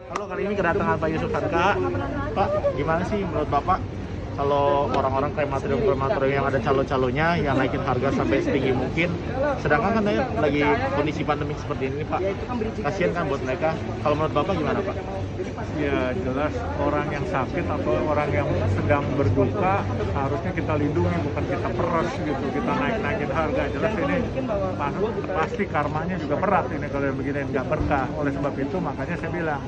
Halo, kali ini kedatangan Pak Yusuf Handika. Pak, gimana sih menurut Bapak kalau orang-orang krematorium yang ada calo-calonya yang naikin harga sampai setinggi mungkin, sedangkan kan lagi kondisi pandemi seperti ini Pak, kasihan kan buat mereka. Kalau menurut Bapak gimana Pak? Ya jelas orang yang sakit atau orang yang sedang berduka harusnya kita lindungi, bukan kita peras gitu, kita naik-naikin harga. Jelas ini pasti karmanya juga berat ini kalau yang begini nggak berkah. Oleh sebab itu makanya saya bilang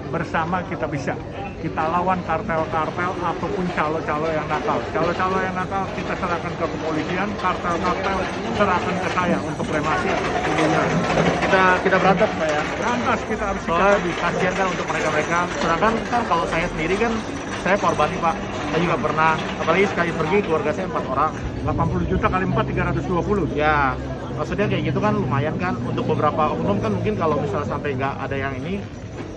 bersama kita bisa. Kita lawan kartel-kartel ataupun calo-calo yang nakal. Calo-calo yang nakal kita serahkan ke kepolisian, kartel-kartel serahkan ke saya untuk kremasi atau sebagainya. Kita berantem Pak ya. Lantas kita harus Soalnya kasihan kan untuk mereka-mereka. Sedangkan kan kalau saya sendiri kan saya korban nih Pak. Saya juga pernah, apalagi sekali pergi keluarga saya 4 orang. 80 juta kali 4 320. Ya, maksudnya kayak gitu kan lumayan kan. Untuk beberapa oknum kan mungkin kalau misalnya sampai nggak ada yang ini,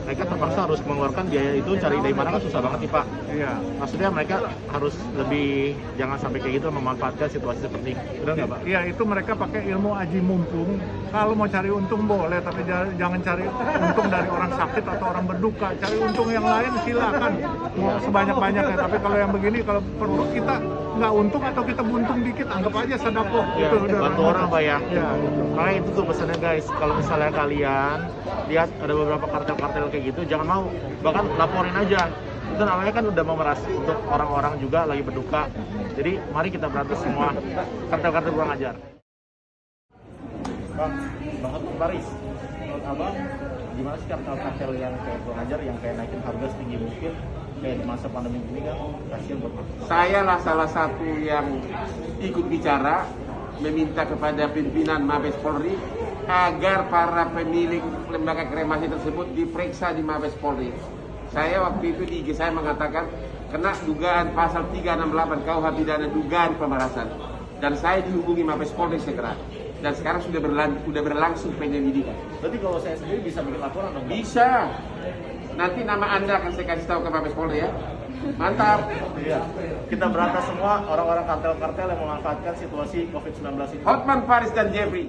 mereka terpaksa harus mengeluarkan biaya itu, cari dari mana kan susah banget nih Pak. Iya. Maksudnya mereka harus lebih, jangan sampai kayak gitu memanfaatkan situasi seperti ini. Benar nggak Pak? Iya, itu mereka pakai ilmu aji mumpung. Kalau mau cari untung boleh, tapi jangan cari untung dari orang sakit atau orang berduka. Cari untung yang lain silakan, mau sebanyak-banyaknya. Tapi kalau yang begini, kalau perlu kita nggak untung atau kita buntung dikit, anggap aja sedekah. Ya, Itu udah bantu orang Pak ya. Ya. Makanya itu tuh pesannya guys, kalau misalnya kalian lihat ada beberapa kartel-kartel kayak gitu, jangan mau, bahkan laporin aja. Itu namanya kan udah memeras untuk orang-orang juga lagi berduka. Jadi mari kita berantas semua kartel-kartel kurang ajar. Bang Paris, menurut Abang gimana sih kartel-kartel yang kayak kurang ajar, yang kayak naikin harga setinggi mungkin kayak di masa pandemi ini kan kasihan buat masyarakat. Saya lah salah satu yang ikut bicara meminta kepada pimpinan Mabes Polri agar para pemilik lembaga kremasi tersebut diperiksa di Mabes Polri. Saya waktu itu di IG saya mengatakan kena dugaan pasal 368 KUH pidana dugaan pemerasan, dan saya dihubungi Mabes Polri segera. Dan sekarang sudah berlangsung penyelidikan. Berarti kalau saya sendiri bisa bikin laporan dong? Bisa. Nanti nama Anda akan saya kasih tahu ke Mabes Polri ya. Mantap. Iya. Kita berantas semua orang-orang kartel-kartel yang memanfaatkan situasi COVID-19 ini. Hotman Paris dan Jeffrey.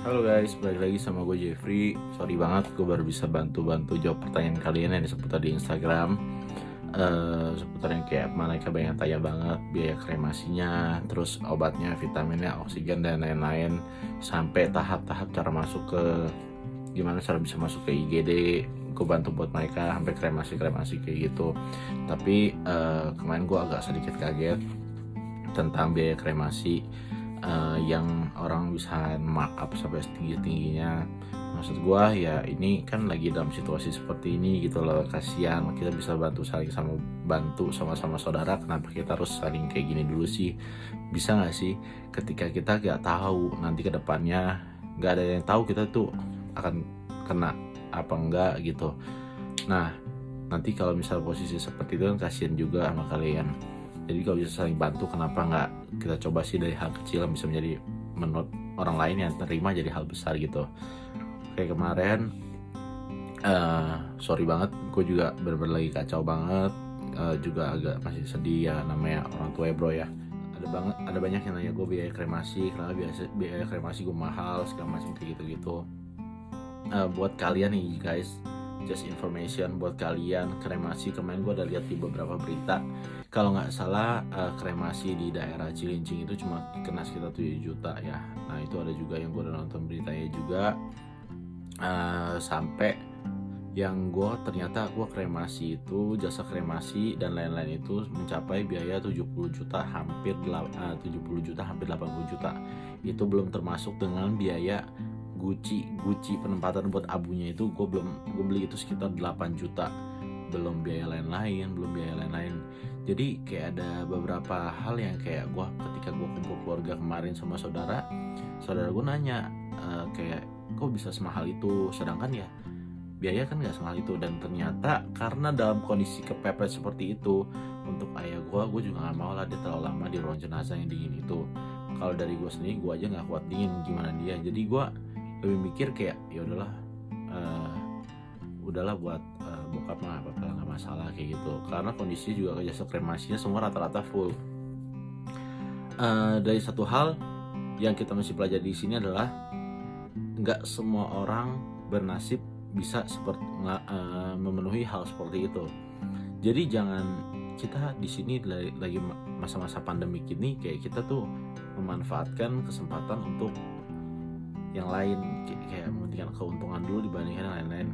Halo guys, balik lagi sama gue Jeffrey. Sorry banget, gue baru bisa bantu jawab pertanyaan kalian yang seputar di Instagram. Seputar yang kayak mereka banyak tanya banget biaya kremasinya, terus obatnya, vitaminnya, oksigen dan lain-lain, sampai tahap-tahap cara masuk ke gimana cara bisa masuk ke IGD. Gue bantu buat mereka sampai kremasi kayak gitu. Tapi kemarin gue agak sedikit kaget tentang biaya kremasi. Yang orang bisa markup sampai setinggi-tingginya. Maksud gue ya ini kan lagi dalam situasi seperti ini gitu loh, kasihan. Kita bisa bantu sama-sama saudara, kenapa kita harus saling kayak gini dulu sih? Bisa gak sih ketika kita gak tahu nanti ke depannya, gak ada yang tahu kita tuh akan kena apa enggak gitu. Nah nanti kalau misal posisi seperti itu kan kasihan juga sama kalian. Jadi kalau bisa saling bantu, kenapa nggak kita coba sih dari hal kecil yang bisa menjadi menurut orang lain yang terima jadi hal besar gitu. Kayak kemarin, sorry banget, gue juga bener-bener lagi kacau banget, juga agak masih sedih ya, namanya orang tua ya bro ya. Ada banyak yang nanya gue biaya kremasi, karena biaya kremasi gue mahal segala macam kayak gitu-gitu. Buat kalian nih guys, just information buat kalian, kremasi kemarin gue udah lihat di beberapa berita, kalau nggak salah kremasi di daerah Cilincing itu cuma kena sekitar 7 juta ya. Nah itu ada juga yang gue udah nonton beritanya juga, sampai yang ternyata gue kremasi itu, jasa kremasi dan lain-lain itu mencapai biaya 70 juta hampir 80 juta. Itu belum termasuk dengan biaya Gucci penempatan buat abunya itu gue beli itu sekitar 8 juta, belum biaya lain-lain. Jadi kayak ada beberapa hal yang kayak ketika gue kumpul keluarga kemarin sama saudara gue nanya, kayak kok bisa semahal itu, sedangkan ya biaya kan gak semahal itu. Dan ternyata karena dalam kondisi kepepet seperti itu, untuk ayah gue juga gak mau lah dia terlalu lama di ruang jenazah yang dingin itu. Kalau dari gue sendiri, gue aja gak kuat dingin, gimana dia. Jadi gue lebih mikir kayak ya udahlah buat bokap mah apa nggak masalah kayak gitu, karena kondisi juga jasa kremasinya semua rata-rata full. dari satu hal yang kita mesti pelajari di sini adalah nggak semua orang bernasib bisa seperti memenuhi hal seperti itu. Jadi jangan, kita di sini lagi masa-masa pandemi ini kayak kita tuh memanfaatkan kesempatan untuk yang lain, kayak mementingkan keuntungan dulu dibandingkan yang lain-lain.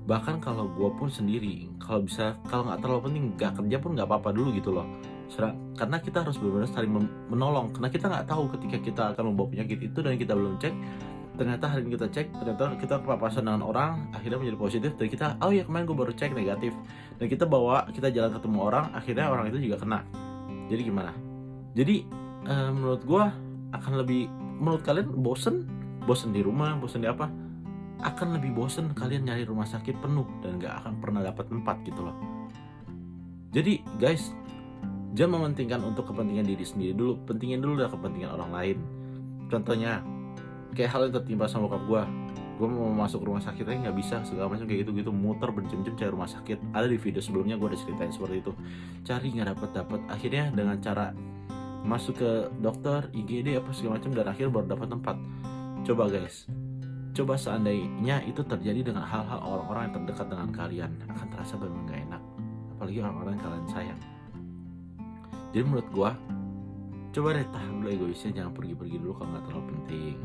Bahkan kalau gue pun sendiri, kalau nggak terlalu penting nggak kerja pun nggak apa-apa dulu gitu loh. Karena kita harus benar-benar saling menolong, karena kita nggak tahu ketika kita akan membawa penyakit itu dan kita belum cek, ternyata hari ini kita cek, ternyata kita kepapasan dengan orang, akhirnya menjadi positif, dan kita, oh ya kemarin gue baru cek negatif, dan kita jalan ketemu orang, akhirnya orang itu juga kena. Jadi gimana? Jadi menurut gue akan lebih, menurut kalian bosen di rumah, bosen di apa? Akan lebih bosen kalian nyari rumah sakit penuh dan gak akan pernah dapat tempat gitu loh. Jadi guys, jangan mementingkan untuk kepentingan diri sendiri dulu, pentingin dulu dah kepentingan orang lain. Contohnya kayak hal yang tertimpa sama bokap gue mau masuk rumah sakit aja nggak bisa, segala macam kayak gitu muter berjam-jam cari rumah sakit. Ada di video sebelumnya gue udah ceritain seperti itu, cari nggak dapat, akhirnya dengan cara masuk ke dokter, IGD apa segala macam, dan akhirnya baru dapat tempat. Coba guys, coba seandainya itu terjadi dengan hal-hal orang-orang yang terdekat dengan kalian, akan terasa benar gak enak, apalagi orang-orang yang kalian sayang. Jadi menurut gue, coba deh tahan dulu egoisnya, jangan pergi-pergi dulu kalau nggak terlalu penting.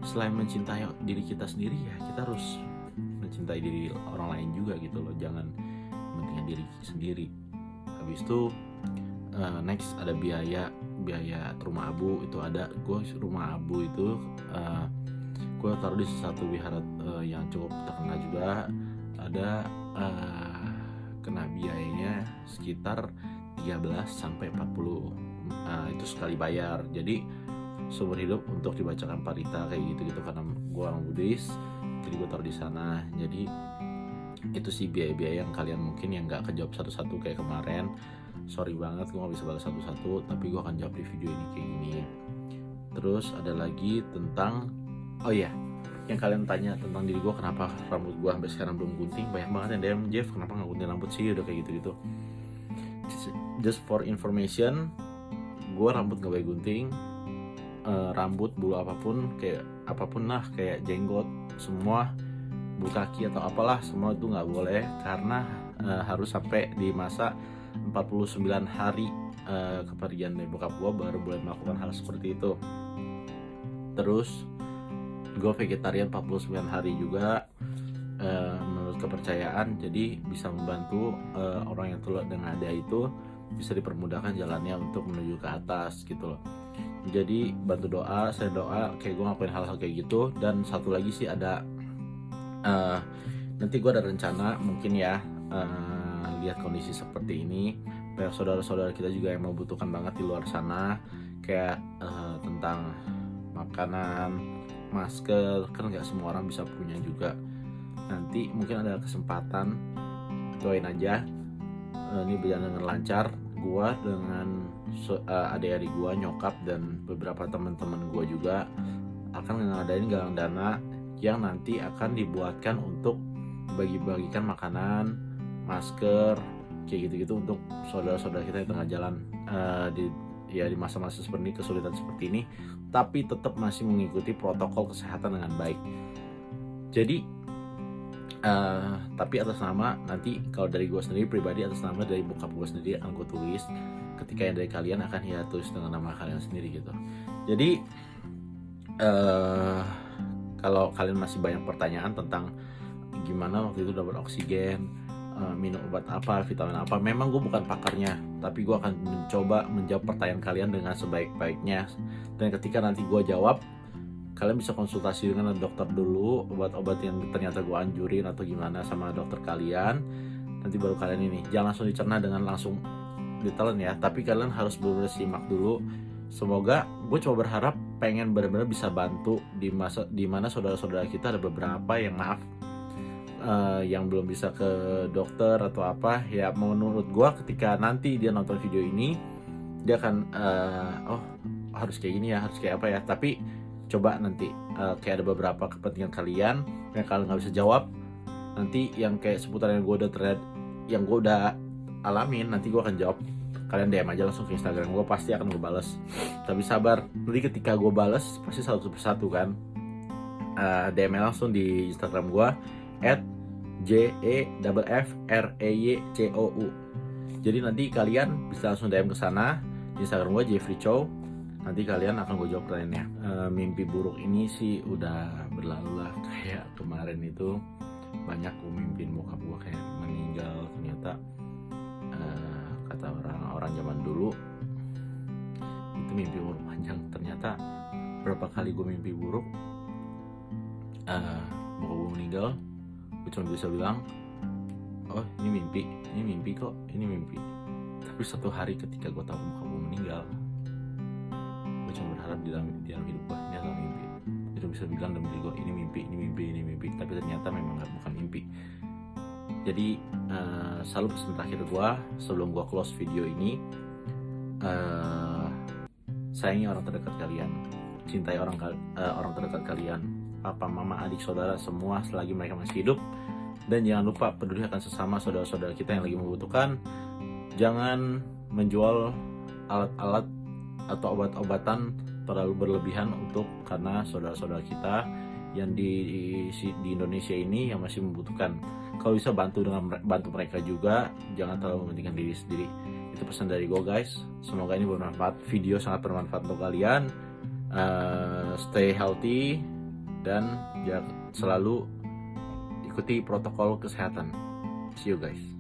Selain mencintai diri kita sendiri, ya kita harus mencintai diri orang lain juga gitu loh, jangan mementingkan diri sendiri. Habis itu next ada biaya rumah abu. Itu ada, gue rumah abu itu gue taruh di satu wihara yang cukup terkenal juga, ada kena biayanya sekitar 13-40 itu sekali bayar. Jadi seumur hidup untuk dibacakan parita kayak gitu karena gue orang Buddhis, jadi gue taruh di sana. Jadi itu sih biaya-biaya yang kalian mungkin yang nggak kejawab satu-satu kayak kemarin. Sorry banget gue nggak bisa balas satu-satu, tapi gue akan jawab di video ini kayak gini. Terus ada lagi tentang, oh ya, yang kalian tanya tentang diri gue, kenapa rambut gue sampai sekarang belum gunting. Banyak banget yang DM, Jeff kenapa nggak gunting rambut sih, udah kayak gitu. Just for information, gue rambut nggak boleh gunting. Rambut, bulu apapun, kayak apapun lah, kayak jenggot, semua, bulu kaki atau apalah, semua itu nggak boleh, karena harus sampai di masa 49 hari kepergian dari bokap gue baru boleh melakukan hal seperti itu. Terus gue vegetarian 49 hari juga menurut kepercayaan, jadi bisa membantu orang yang tulak dengan ada itu bisa dipermudahkan jalannya untuk menuju ke atas gitu loh. Jadi bantu doa, saya doa kayak gue ngapain hal-hal kayak gitu. Dan satu lagi sih ada nanti gue ada rencana mungkin ya, lihat kondisi seperti ini, banyak saudara-saudara kita juga yang membutuhkan banget di luar sana, kayak tentang makanan, masker, kan nggak semua orang bisa punya juga. Nanti mungkin ada kesempatan, doain aja ini berjalan dengan lancar. Gua dengan adik-adik gua, nyokap, dan beberapa teman-teman gua juga akan ngadain galang dana yang nanti akan dibuatkan untuk bagi-bagikan makanan, masker, kayak gitu-gitu untuk saudara-saudara kita yang tengah jalan di masa-masa seperti ini, kesulitan seperti ini, tapi tetap masih mengikuti protokol kesehatan dengan baik. Jadi tapi atas nama, nanti kalau dari gue sendiri pribadi, atas nama dari bokap gue sendiri akan gue tulis, ketika yang dari kalian akan ya tulis dengan nama kalian sendiri gitu. Jadi kalau kalian masih banyak pertanyaan tentang gimana waktu itu dapat oksigen, minum obat apa, vitamin apa, memang gue bukan pakarnya, tapi gue akan mencoba menjawab pertanyaan kalian dengan sebaik-baiknya. Dan ketika nanti gue jawab, kalian bisa konsultasi dengan dokter dulu, obat-obat yang ternyata gue anjurin atau gimana sama dokter kalian. Nanti baru kalian ini, jangan langsung dicerna dengan langsung ditelan ya, tapi kalian harus benar-benar simak dulu. Semoga, gue cuma berharap pengen benar-benar bisa bantu di mana saudara-saudara kita ada beberapa yang yang belum bisa ke dokter atau apa ya. Menurut gue ketika nanti dia nonton video ini, dia akan oh harus kayak gini ya, harus kayak apa ya. Tapi coba nanti kayak ada beberapa kepentingan kalian yang kalian nggak bisa jawab, nanti yang kayak seputar yang gue udah alamin, nanti gue akan jawab kalian DM aja langsung ke Instagram gue, pasti akan gue bales. Tapi sabar, nanti ketika gue bales pasti satu persatu kan. DM langsung di Instagram gue @JEFFREYCOU. Jadi nanti kalian bisa langsung DM ke sana di Instagram gue Jeffrey Chow. Nanti kalian akan gue jawab pertanyaannya. Mimpi buruk ini sih udah berlalu lah. Kayak kemarin itu banyak gue mimpin bokap gue kayak meninggal. Ternyata kata orang-orang zaman dulu itu mimpi buruk panjang. Ternyata berapa kali gue mimpi buruk, bokap gue meninggal, gue cuma bisa bilang, oh ini mimpi kok, ini mimpi. Tapi satu hari ketika gue tahu bokap gue meninggal, gue cuma berharap di dalam hidup gue ini adalah mimpi. Gue bisa bilang dalam diri gue ini mimpi. Tapi ternyata memang bukan mimpi. Jadi selalu pesan terakhir gue sebelum gue close video ini, sayangi orang terdekat kalian, cintai orang terdekat kalian, papa, mama, adik, saudara, semua selagi mereka masih hidup. Dan jangan lupa peduli akan sesama saudara-saudara kita yang lagi membutuhkan. Jangan menjual alat-alat atau obat-obatan terlalu berlebihan karena saudara-saudara kita yang di Indonesia ini yang masih membutuhkan. Kalau bisa bantu mereka juga, jangan terlalu mementingkan diri sendiri. Itu pesan dari gue guys. Semoga ini bermanfaat. Video sangat bermanfaat untuk kalian. Stay healthy dan selalu ikuti protokol kesehatan. See you guys.